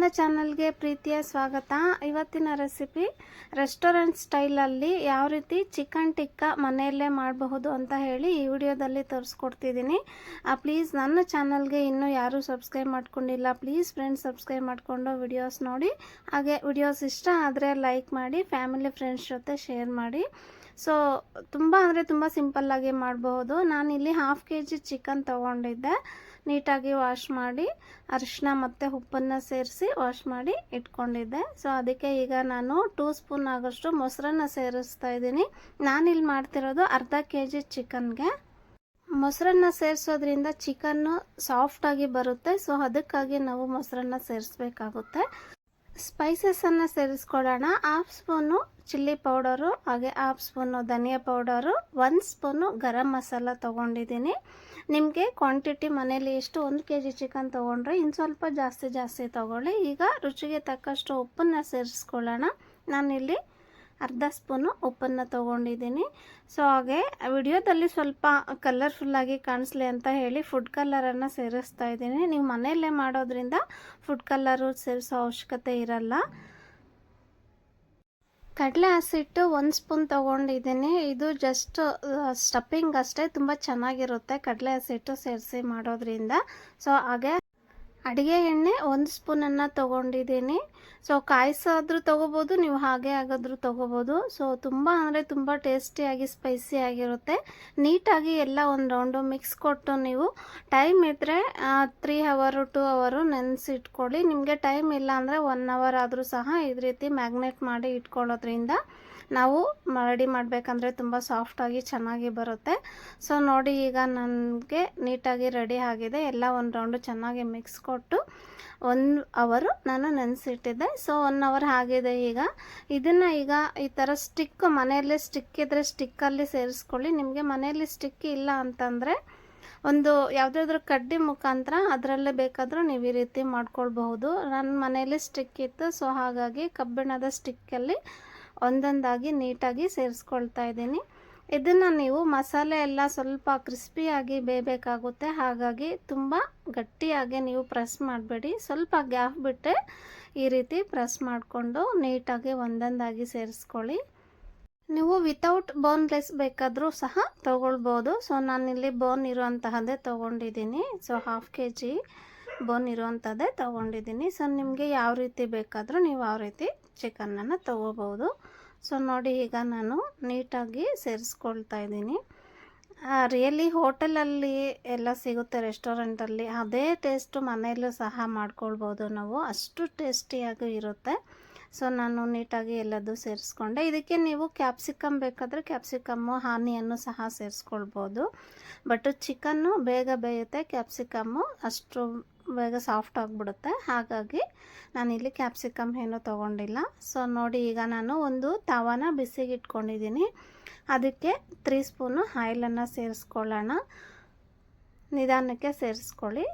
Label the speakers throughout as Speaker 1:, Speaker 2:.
Speaker 1: ನನ್ನ ಚಾನಲ್ಗೆ ಪ್ರೀತಿಯ ಸ್ವಾಗತ. ಇವತ್ತಿನ ರೆಸಿಪಿ ರೆಸ್ಟೋರೆಂಟ್ ಸ್ಟೈಲಲ್ಲಿ ಯಾವ ರೀತಿ ಚಿಕನ್ ಟಿಕ್ಕಾ ಮನೆಯಲ್ಲೇ ಮಾಡಬಹುದು ಅಂತ ಹೇಳಿ ಈ ವಿಡಿಯೋದಲ್ಲಿ ತೋರಿಸ್ಕೊಡ್ತಿದ್ದೀನಿ. ಪ್ಲೀಸ್ ನನ್ನ ಚಾನಲ್ಗೆ ಇನ್ನೂ ಯಾರೂ ಸಬ್ಸ್ಕ್ರೈಬ್ ಮಾಡ್ಕೊಂಡಿಲ್ಲ, ಪ್ಲೀಸ್ ಫ್ರೆಂಡ್ಸ್ ಸಬ್ಸ್ಕ್ರೈಬ್ ಮಾಡಿಕೊಂಡು ವಿಡಿಯೋಸ್ ನೋಡಿ. ಹಾಗೆ ವಿಡಿಯೋಸ್ ಇಷ್ಟ ಆದರೆ ಲೈಕ್ ಮಾಡಿ, ಫ್ಯಾಮಿಲಿ ಫ್ರೆಂಡ್ಸ್ ಜೊತೆ ಶೇರ್ ಮಾಡಿ. ಸೊ ತುಂಬ ಅಂದರೆ ತುಂಬ ಸಿಂಪಲ್ಲಾಗಿ ಮಾಡಬಹುದು. ನಾನಿಲ್ಲಿ 1/2 kg ಚಿಕನ್ ತೊಗೊಂಡಿದ್ದೆ. ನೀಟಾಗಿ ವಾಶ್ ಮಾಡಿ ಅರಿಶಿನ ಮತ್ತು ಉಪ್ಪನ್ನು ಸೇರಿಸಿ ವಾಶ್ ಮಾಡಿ ಇಟ್ಕೊಂಡಿದ್ದೆ. ಸೊ ಅದಕ್ಕೆ ಈಗ ನಾನು 2 ಸ್ಪೂನ್ ಆಗೋಷ್ಟು ಮೊಸರನ್ನ ಸೇರಿಸ್ತಾ ಇದ್ದೀನಿ. ನಾನಿಲ್ಲಿ ಮಾಡ್ತಿರೋದು 1/2 kg ಚಿಕನ್ಗೆ. ಮೊಸರನ್ನ ಸೇರಿಸೋದ್ರಿಂದ ಚಿಕನ್ನು ಸಾಫ್ಟಾಗಿ ಬರುತ್ತೆ. ಸೊ ಅದಕ್ಕಾಗಿ ನಾವು ಮೊಸರನ್ನ ಸೇರಿಸ್ಬೇಕಾಗುತ್ತೆ. ಸ್ಪೈಸಸನ್ನು ಸೇರಿಸ್ಕೊಳ್ಳೋಣ. 1/2 ಸ್ಪೂನು ಚಿಲ್ಲಿ ಪೌಡರು, ಹಾಗೆ 1/2 ಸ್ಪೂನು ಧನಿಯಾ ಪೌಡರು, 1 ಸ್ಪೂನು ಗರಂ ಮಸಾಲ ತೊಗೊಂಡಿದ್ದೀನಿ. ನಿಮಗೆ ಕ್ವಾಂಟಿಟಿ ಮನೇಲಿ ಎಷ್ಟು 1 kg ಚಿಕನ್ ತೊಗೊಂಡ್ರೆ ಇನ್ನು ಸ್ವಲ್ಪ ಜಾಸ್ತಿ ತೊಗೊಳ್ಳಿ. ಈಗ ರುಚಿಗೆ ತಕ್ಕಷ್ಟು ಉಪ್ಪನ್ನು ಸೇರಿಸ್ಕೊಳ್ಳೋಣ. ನಾನಿಲ್ಲಿ 1/2 ಸ್ಪೂನು ಉಪ್ಪನ್ನು ತೊಗೊಂಡಿದ್ದೀನಿ. ಸೊ ಹಾಗೆ ವಿಡಿಯೋದಲ್ಲಿ ಸ್ವಲ್ಪ ಕಲರ್ಫುಲ್ಲಾಗಿ ಕಾಣಿಸ್ಲಿ ಅಂತ ಹೇಳಿ ಫುಡ್ ಕಲರನ್ನು ಸೇರಿಸ್ತಾ ಇದ್ದೀನಿ. ನೀವು ಮನೆಯಲ್ಲೇ ಮಾಡೋದ್ರಿಂದ ಫುಡ್ ಕಲರು ಸೇರಿಸೋ ಅವಶ್ಯಕತೆ ಇರಲ್ಲ. ಕಡಲೆ ಹಸಿಟ್ಟು 1 ಸ್ಪೂನ್ ತೊಗೊಂಡಿದ್ದೀನಿ. ಇದು ಜಸ್ಟ್ ಸ್ಟಫಿಂಗ್ ಅಷ್ಟೇ, ತುಂಬ ಚೆನ್ನಾಗಿರುತ್ತೆ ಕಡಲೆ ಹಸಿಟ್ಟು ಸೇರಿಸಿ ಮಾಡೋದ್ರಿಂದ. ಸೊ ಹಾಗೆ ಅಡುಗೆ ಎಣ್ಣೆ 1 ಸ್ಪೂನನ್ನು ತೊಗೊಂಡಿದ್ದೀನಿ. ಸೊ ಕಾಯಿಸಾದ್ರೂ ತೊಗೋಬೋದು, ನೀವು ಹಾಗೆ ಆಗಾದರೂ ತೊಗೋಬೋದು. ಸೊ ತುಂಬ ಅಂದರೆ ತುಂಬ ಟೇಸ್ಟಿಯಾಗಿ ಸ್ಪೈಸಿಯಾಗಿರುತ್ತೆ. ನೀಟಾಗಿ ಎಲ್ಲ ಒಂದು ರೌಂಡು ಮಿಕ್ಸ್ ಕೊಟ್ಟು ನೀವು ಟೈಮ್ ಇದ್ದರೆ 3 hour 2 hour ನೆನೆಸಿಟ್ಕೊಳ್ಳಿ. ನಿಮಗೆ ಟೈಮ್ ಇಲ್ಲ ಅಂದರೆ 1 hour ಆದರೂ ಸಹ ಈ ರೀತಿ ಮ್ಯಾಗ್ನೇಟ್ ಮಾಡಿ ಇಟ್ಕೊಳ್ಳೋದ್ರಿಂದ ನಾವು ರೆಡಿ ಮಾಡಬೇಕಂದ್ರೆ ತುಂಬ ಸಾಫ್ಟಾಗಿ ಚೆನ್ನಾಗಿ ಬರುತ್ತೆ. ಸೊ ನೋಡಿ, ಈಗ ನನಗೆ ನೀಟಾಗಿ ರೆಡಿ ಆಗಿದೆ. ಎಲ್ಲ ಒಂದು ರೌಂಡು ಚೆನ್ನಾಗಿ ಮಿಕ್ಸ್ ಕೊಟ್ಟು 1 hour ನಾನು ನೆನೆಸಿಟ್ಟಿದ್ದೆ. ಸೊ 1 hour ಆಗಿದೆ. ಈಗ ಇದನ್ನು ಈ ಥರ ಸ್ಟಿಕ್, ಮನೆಯಲ್ಲೇ ಸ್ಟಿಕ್ ಇದ್ದರೆ ಸ್ಟಿಕ್ಕಲ್ಲಿ ಸೇರಿಸ್ಕೊಳ್ಳಿ. ನಿಮಗೆ ಮನೆಯಲ್ಲಿ ಸ್ಟಿಕ್ ಇಲ್ಲ ಅಂತಂದರೆ ಒಂದು ಯಾವುದಾದ್ರೂ ಕಡ್ಡಿ ಮುಖಾಂತರ ಅದರಲ್ಲೇ ಬೇಕಾದರೂ ನೀವು ಈ ರೀತಿ ಮಾಡ್ಕೊಳ್ಬಹುದು. ನನ್ನ ಮನೆಯಲ್ಲಿ ಸ್ಟಿಕ್ ಇತ್ತು, ಸೊ ಹಾಗಾಗಿ ಕಬ್ಬಿಣದ ಸ್ಟಿಕ್ಕಲ್ಲಿ ಒಂದೊಂದಾಗಿ ನೀಟಾಗಿ ಸೇರಿಸ್ಕೊಳ್ತಾ ಇದ್ದೀನಿ. ಇದನ್ನು ನೀವು ಮಸಾಲೆ ಎಲ್ಲ ಸ್ವಲ್ಪ ಕ್ರಿಸ್ಪಿಯಾಗಿ ಬೇಯಬೇಕಾಗುತ್ತೆ. ಹಾಗಾಗಿ ತುಂಬ ಗಟ್ಟಿಯಾಗಿ ನೀವು ಪ್ರೆಸ್ ಮಾಡಬೇಡಿ, ಸ್ವಲ್ಪ ಗ್ಯಾಪ್ ಬಿಟ್ಟೆ ಈ ರೀತಿ ಪ್ರೆಸ್ ಮಾಡಿಕೊಂಡು ನೀಟಾಗಿ ಒಂದೊಂದಾಗಿ ಸೇರಿಸ್ಕೊಳ್ಳಿ. ನೀವು ವಿತೌಟ್ ಬೋನ್ಲೆಸ್ ಬೇಕಾದರೂ ಸಹ ತೊಗೊಳ್ಬೋದು. ಸೊ ನಾನಿಲ್ಲಿ ಬೋನ್ ಇರುವಂತಹದ್ದೇ ತೊಗೊಂಡಿದ್ದೀನಿ. ಸೊ 1/2 kg ಬೋನ್ ಇರುವಂಥದ್ದೇ ತೊಗೊಂಡಿದ್ದೀನಿ. ಸೊ ನಿಮಗೆ ಯಾವ ರೀತಿ ಬೇಕಾದರೂ ನೀವು ಆ ರೀತಿ ಚಿಕನನ್ನು ತೊಗೋಬೋದು. ಸೊ ನೋಡಿ, ಈಗ ನಾನು ನೀಟಾಗಿ ಸೇರಿಸ್ಕೊಳ್ತಾ ಇದ್ದೀನಿ. ರಿಯಲಿ ಹೋಟೆಲಲ್ಲಿ ಎಲ್ಲ ಸಿಗುತ್ತೆ ರೆಸ್ಟೋರೆಂಟಲ್ಲಿ, ಅದೇ ಟೇಸ್ಟು ಮನೆಯಲ್ಲೂ ಸಹ ಮಾಡ್ಕೊಳ್ಬೋದು ನಾವು, ಅಷ್ಟು ಟೇಸ್ಟಿಯಾಗಿ ಇರುತ್ತೆ. ಸೊ ನಾನು ನೀಟಾಗಿ ಎಲ್ಲದೂ ಸೇರಿಸ್ಕೊಂಡೆ. ಇದಕ್ಕೆ ನೀವು ಕ್ಯಾಪ್ಸಿಕಮ್ ಬೇಕಾದರೆ ಕ್ಯಾಪ್ಸಿಕಮ್ಮು, ಆನಿಯನ್ನು ಸಹ ಸೇರಿಸ್ಕೊಳ್ಬೋದು. ಬಟ್ ಚಿಕನ್ನು ಬೇಗ ಬೇಯುತ್ತೆ, ಕ್ಯಾಪ್ಸಿಕಮ್ಮು ಅಷ್ಟು ಬೇಗ ಸಾಫ್ಟ್ ಆಗಿಬಿಡುತ್ತೆ. ಹಾಗಾಗಿ ನಾನಿಲ್ಲಿ ಕ್ಯಾಪ್ಸಿಕಮ್ ಏನೂ ತೊಗೊಂಡಿಲ್ಲ. ಸೊ ನೋಡಿ, ಈಗ ನಾನು ಒಂದು ತವಾನ ಬಿಸಿಗೆ ಇಟ್ಕೊಂಡಿದ್ದೀನಿ. ಅದಕ್ಕೆ 3 ಸ್ಪೂನು ಆಯಿಲನ್ನು ಸೇರಿಸ್ಕೊಳ್ಳೋಣ. ನಿಧಾನಕ್ಕೆ ಸೇರಿಸ್ಕೊಳ್ಳಿ.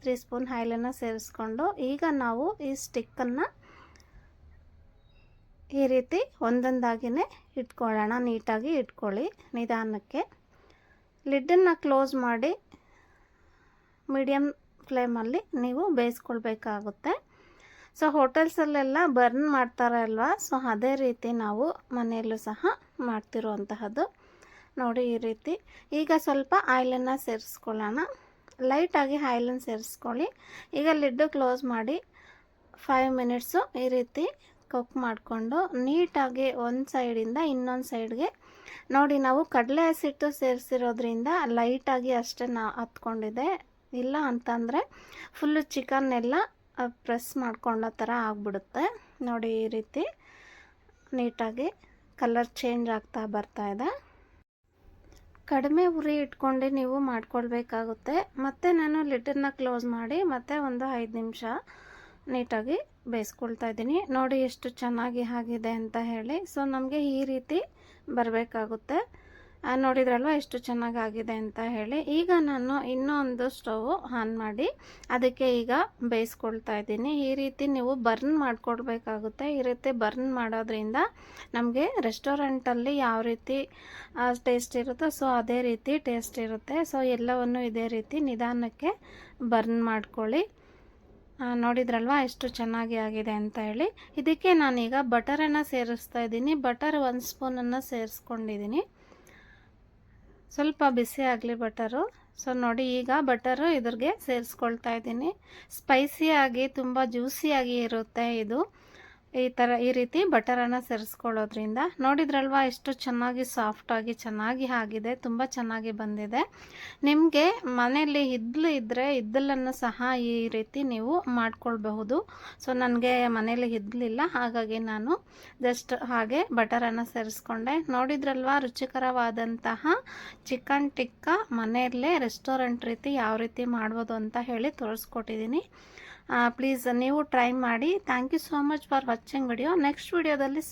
Speaker 1: 3 ಸ್ಪೂನ್ ಆಯಿಲನ್ನು ಸೇರಿಸ್ಕೊಂಡು ಈಗ ನಾವು ಈ ಸ್ಟಿಕ್ಕನ್ನು ಈ ರೀತಿ ಒಂದೊಂದಾಗಿಯೇ ಇಟ್ಕೊಳ್ಳೋಣ. ನೀಟಾಗಿ ಇಟ್ಕೊಳ್ಳಿ ನಿಧಾನಕ್ಕೆ. ಲಿಡ್ಡನ್ನು ಕ್ಲೋಸ್ ಮಾಡಿ ಮೀಡಿಯಮ್ ಫ್ಲೇಮಲ್ಲಿ ನೀವು ಬೇಯಿಸ್ಕೊಳ್ಬೇಕಾಗುತ್ತೆ. ಸೊ ಹೋಟೆಲ್ಸಲ್ಲೆಲ್ಲ ಬರ್ನ್ ಮಾಡ್ತಾರೆ ಅಲ್ವಾ, ಸೊ ಅದೇ ರೀತಿ ನಾವು ಮನೆಯಲ್ಲೂ ಸಹ ಮಾಡ್ತಿರುವಂತಹದ್ದು. ನೋಡಿ ಈ ರೀತಿ. ಈಗ ಸ್ವಲ್ಪ ಆಯಿಲನ್ನು ಸೇರಿಸ್ಕೊಳ್ಳೋಣ. ಲೈಟಾಗಿ ಆಯಿಲನ್ನು ಸೇರಿಸ್ಕೊಳ್ಳಿ. ಈಗ ಲಿಡ್ಡು ಕ್ಲೋಸ್ ಮಾಡಿ 5 minutes ಈ ರೀತಿ ಕುಕ್ ಮಾಡಿಕೊಂಡು ನೀಟಾಗಿ ಒಂದು ಸೈಡಿಂದ ಇನ್ನೊಂದು ಸೈಡ್ಗೆ ನೋಡಿ. ನಾವು ಕಡಲೆ ಹಸಿಟ್ಟು ಸೇರಿಸಿರೋದ್ರಿಂದ ಲೈಟಾಗಿ ಅಷ್ಟೇ ಹತ್ಕೊಂಡಿದೆ. ಇಲ್ಲ ಅಂತಂದರೆ ಫುಲ್ಲು ಚಿಕನ್ನೆಲ್ಲ ಪ್ರೆಸ್ ಮಾಡ್ಕೊಂಡೋ ಥರ ಆಗಿಬಿಡುತ್ತೆ. ನೋಡಿ ಈ ರೀತಿ ನೀಟಾಗಿ ಕಲರ್ ಚೇಂಜ್ ಆಗ್ತಾ ಬರ್ತಾ ಇದೆ. ಕಡಿಮೆ ಉರಿ ಇಟ್ಕೊಂಡು ನೀವು ಮಾಡ್ಕೊಳ್ಬೇಕಾಗುತ್ತೆ. ಮತ್ತು ನಾನು ಲಿಡ್ಡನ್ನು ಕ್ಲೋಸ್ ಮಾಡಿ ಮತ್ತೆ ಒಂದು 5 ನಿಮಿಷ ನೀಟಾಗಿ ಬೇಯಿಸ್ಕೊಳ್ತಾ ಇದ್ದೀನಿ. ನೋಡಿ ಎಷ್ಟು ಚೆನ್ನಾಗಿ ಆಗಿದೆ ಅಂತ ಹೇಳಿ. ಸೊ ನಮಗೆ ಈ ರೀತಿ ಬರಬೇಕಾಗುತ್ತೆ. ನೋಡಿದ್ರಲ್ವ ಎಷ್ಟು ಚೆನ್ನಾಗಾಗಿದೆ ಅಂತ ಹೇಳಿ. ಈಗ ನಾನು ಇನ್ನೊಂದು ಸ್ಟವ್ ಆನ್ ಮಾಡಿ ಅದಕ್ಕೆ ಈಗ ಬೇಯಿಸ್ಕೊಳ್ತಾ ಇದ್ದೀನಿ. ಈ ರೀತಿ ನೀವು ಬರ್ನ್ ಮಾಡ್ಕೊಳ್ಬೇಕಾಗುತ್ತೆ. ಈ ರೀತಿ ಬರ್ನ್ ಮಾಡೋದ್ರಿಂದ ನಮಗೆ ರೆಸ್ಟೋರೆಂಟಲ್ಲಿ ಯಾವ ರೀತಿ ಟೇಸ್ಟ್ ಇರುತ್ತೋ ಸೊ ಅದೇ ರೀತಿ ಟೇಸ್ಟ್ ಇರುತ್ತೆ. ಸೊ ಎಲ್ಲವನ್ನು ಇದೇ ರೀತಿ ನಿಧಾನಕ್ಕೆ ಬರ್ನ್ ಮಾಡ್ಕೊಳ್ಳಿ. ನೋಡಿದ್ರಲ್ವಾ ಎಷ್ಟು ಚೆನ್ನಾಗಿ ಆಗಿದೆ ಅಂತ ಹೇಳಿ. ಇದಕ್ಕೆ ನಾನೀಗ ಬಟರನ್ನು ಸೇರಿಸ್ತಾ ಇದ್ದೀನಿ. ಬಟರ್ 1 ಸ್ಪೂನನ್ನು ಸೇರಿಸ್ಕೊಂಡಿದ್ದೀನಿ. ಸ್ವಲ್ಪ ಬಿಸಿ ಆಗಲಿ ಬಟರು. ಸೊ ನೋಡಿ, ಈಗ ಬಟರು ಇದ್ರಿಗೆ ಸೇರಿಸ್ಕೊಳ್ತಾ ಇದ್ದೀನಿ. ಸ್ಪೈಸಿಯಾಗಿ ತುಂಬ ಜ್ಯೂಸಿಯಾಗಿ ಇರುತ್ತೆ ಇದು. ಈ ರೀತಿ ಬಟರನ್ನು ಸೇರಿಸ್ಕೊಳ್ಳೋದ್ರಿಂದ. ನೋಡಿದ್ರಲ್ವಾ ಎಷ್ಟು ಚೆನ್ನಾಗಿ ಸಾಫ್ಟಾಗಿ ಚೆನ್ನಾಗಿ ಆಗಿದೆ, ತುಂಬ ಚೆನ್ನಾಗಿ ಬಂದಿದೆ. ನಿಮಗೆ ಮನೆಯಲ್ಲಿ ಹಿದ್ದಲು ಇದ್ದರೆ ಹಿದ್ದಲನ್ನು ಸಹ ಈ ರೀತಿ ನೀವು ಮಾಡ್ಕೊಳ್ಬಹುದು. ಸೊ ನನಗೆ ಮನೆಯಲ್ಲಿ ಹಿದ್ದಲಿಲ್ಲ, ಹಾಗಾಗಿ ನಾನು ಜಸ್ಟ್ ಹಾಗೆ ಬಟರನ್ನು ಸೇರಿಸ್ಕೊಂಡೆ. ನೋಡಿದ್ರಲ್ವಾ ರುಚಿಕರವಾದಂತಹ ಚಿಕನ್ ಟಿಕ್ಕಾ ಮನೆಯಲ್ಲೇ ರೆಸ್ಟೋರೆಂಟ್ ರೀತಿ ಯಾವ ರೀತಿ ಮಾಡ್ಬೋದು ಅಂತ ಹೇಳಿ ತೋರಿಸ್ಕೊಟ್ಟಿದ್ದೀನಿ. ಪ್ಲೀಸ್ ನೀವು ಟ್ರೈ ಮಾಡಿ. Thank you so much for watching video. Next ವಿಡಿಯೋದಲ್ಲಿ